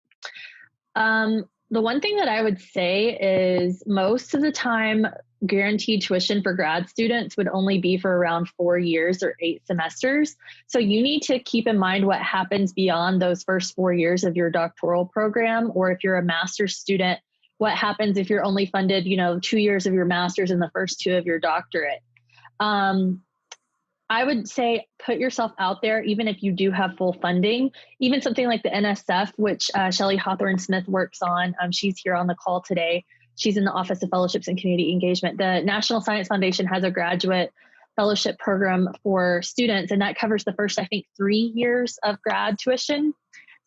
[SPEAKER 2] The one thing that I would say is most of the time, guaranteed tuition for grad students would only be for around 4 years or 8 semesters. So you need to keep in mind what happens beyond those first 4 years of your doctoral program, or if you're a master's student, what happens if you're only funded, 2 years of your master's and the first 2 of your doctorate. I would say put yourself out there, even if you do have full funding, even something like the NSF, which Shelley Hawthorne-Smith works on. She's here on the call today. She's in the Office of Fellowships and Community Engagement. The National Science Foundation has a graduate fellowship program for students, and that covers the first, 3 years of grad tuition.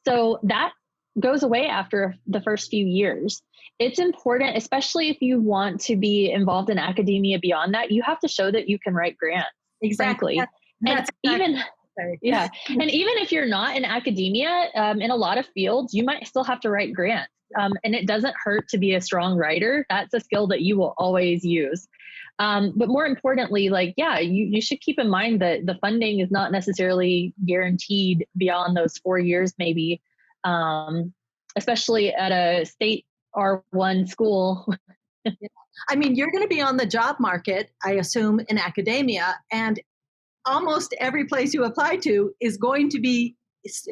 [SPEAKER 2] So that goes away after the first few years. It's important, especially if you want to be involved in academia beyond that, you have to show that you can write grants. Exactly. And even if you're not in academia, in a lot of fields, you might still have to write grants. And it doesn't hurt to be a strong writer. That's a skill that you will always use. But more importantly, you should keep in mind that the funding is not necessarily guaranteed beyond those 4 years, maybe, especially at a state R1 school.
[SPEAKER 3] I mean, you're going to be on the job market, I assume, in academia, and almost every place you apply to is going to be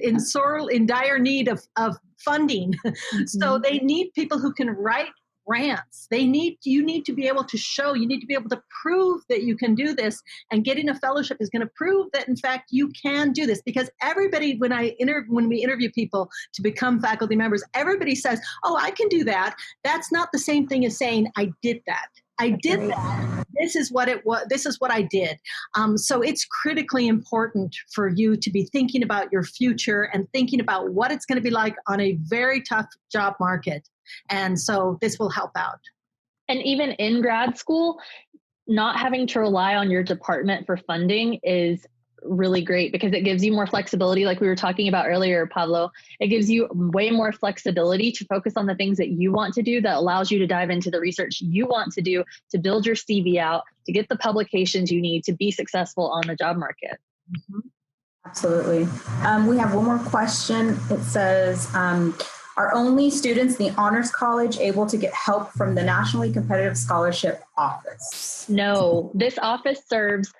[SPEAKER 3] in dire need of funding. Mm-hmm. So they need people who can write grants. You need to be able to show, you need to be able to prove that you can do this, and getting a fellowship is going to prove that in fact you can do this, because everybody, when we interview people to become faculty members, everybody says, oh, I can do that. That's not the same thing as saying I did that. I did that. This is what it was. This is what I did. So it's critically important for you to be thinking about your future and thinking about what it's going to be like on a very tough job market. And so this will help out.
[SPEAKER 2] And even in grad school, not having to rely on your department for funding is really great, because it gives you more flexibility. Like we were talking about earlier, Pablo, it gives you way more flexibility to focus on the things that you want to do, that allows you to dive into the research you want to do, to build your CV out, to get the publications you need to be successful on the job market.
[SPEAKER 1] Mm-hmm. Absolutely. We have one more question. It says, are only students in the Honors College able to get help from the Nationally Competitive Scholarship Office?
[SPEAKER 2] No, this office serves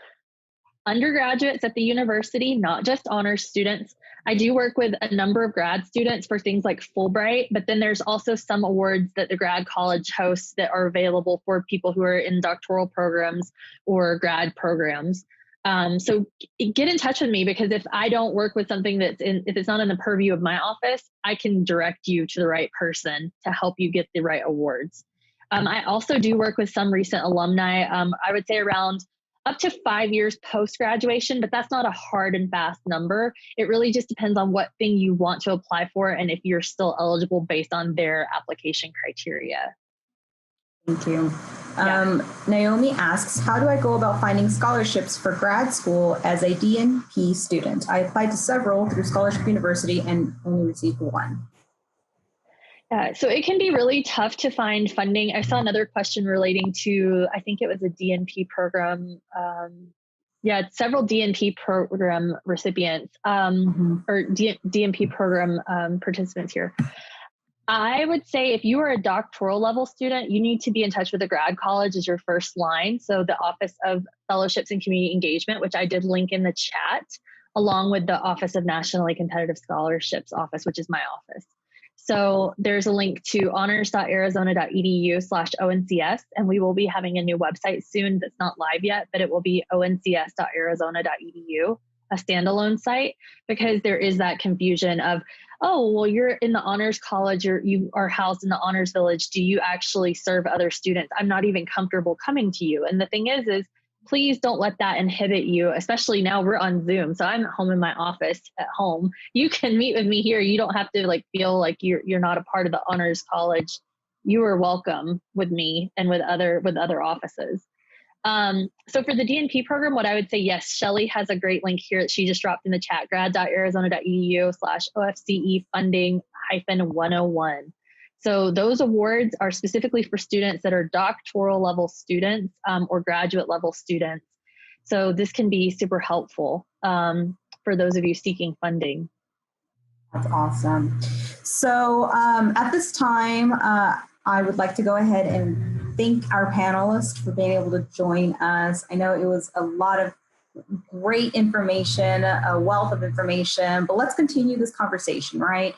[SPEAKER 2] undergraduates at the university, not just honors students. I do work with a number of grad students for things like Fulbright, but then there's also some awards that the grad college hosts that are available for people who are in doctoral programs or grad programs. So get in touch with me, because if I don't work with something if it's not in the purview of my office, I can direct you to the right person to help you get the right awards. I also do work with some recent alumni. I would say around up to 5 years post-graduation, but that's not a hard and fast number. It really just depends on what thing you want to apply for and if you're still eligible based on their application criteria.
[SPEAKER 1] Thank you. Naomi asks, how do I go about finding scholarships for grad school as a DNP student? I applied to several through Scholarship University and only received one.
[SPEAKER 2] So it can be really tough to find funding. I saw another question relating to, I think it was a DNP program. Several DNP program recipients or DNP program participants here. I would say if you are a doctoral level student, you need to be in touch with the grad college as your first line. So the Office of Fellowships and Community Engagement, which I did link in the chat, along with the Office of Nationally Competitive Scholarships office, which is my office. So there's a link to honors.arizona.edu/ONCS, and we will be having a new website soon that's not live yet, but it will be oncs.arizona.edu, a standalone site, because there is that confusion of, oh, well, you're in the honors college, you are housed in the honors village. Do you actually serve other students? I'm not even comfortable coming to you. And the thing is please don't let that inhibit you, especially now we're on Zoom. So I'm at home in my office at home. You can meet with me here. You don't have to feel like you're not a part of the honors college. You are welcome with me and with other offices. So for the DNP program, what I would say, yes, Shelly has a great link here that she just dropped in the chat, grad.arizona.edu/OFCE funding-101. So those awards are specifically for students that are doctoral level students or graduate level students. So this can be super helpful for those of you seeking funding.
[SPEAKER 1] That's awesome. So at this time, I would like to go ahead and thank our panelists for being able to join us. I know it was a lot of great information, a wealth of information, but let's continue this conversation, right?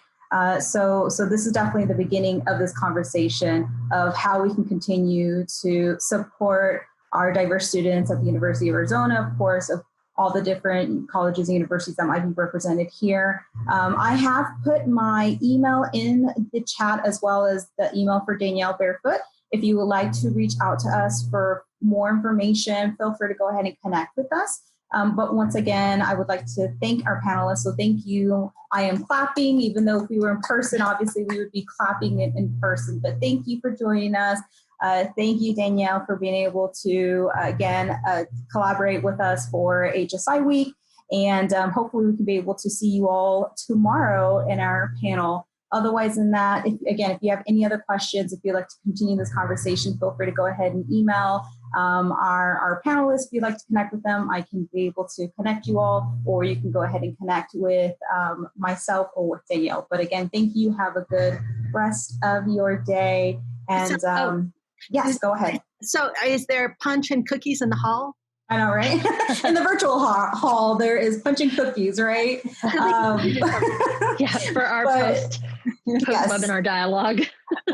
[SPEAKER 1] So this is definitely the beginning of this conversation of how we can continue to support our diverse students at the University of Arizona, of course, of all the different colleges and universities that might be represented here. I have put my email in the chat as well as the email for Danielle Barefoot. If you would like to reach out to us for more information, feel free to go ahead and connect with us. But once again, I would like to thank our panelists. So thank you. I am clapping, even though if we were in person, obviously we would be clapping it in person. But thank you for joining us. Thank you, Danielle, for being able to, again, collaborate with us for HSI Week. And hopefully we can be able to see you all tomorrow in our panel. Otherwise than that, if you have any other questions, if you'd like to continue this conversation, feel free to go ahead and email our panelists. If you'd like to connect with them, I can be able to connect you all, or you can go ahead and connect with myself or with Danielle. But again, thank you. Have a good rest of your day. And yes, go ahead.
[SPEAKER 3] So is there punch and cookies in the hall?
[SPEAKER 1] I know, right? In the virtual hall, there is punch and cookies, right?
[SPEAKER 2] Yeah, for our post webinar dialogue.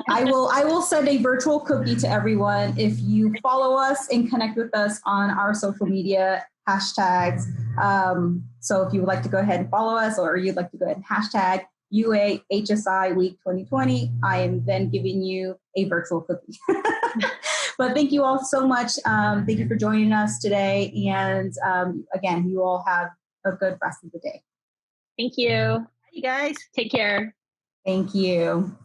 [SPEAKER 1] I will send a virtual cookie to everyone if you follow us and connect with us on our social media hashtags. So if you would like to go ahead and follow us, or you'd like to go ahead and hashtag UA HSI Week 2020, I am then giving you a virtual cookie. But thank you all so much. Thank you for joining us today. And again, you all have a good rest of the day.
[SPEAKER 2] Thank you.
[SPEAKER 3] You guys.
[SPEAKER 2] Take care.
[SPEAKER 1] Thank you.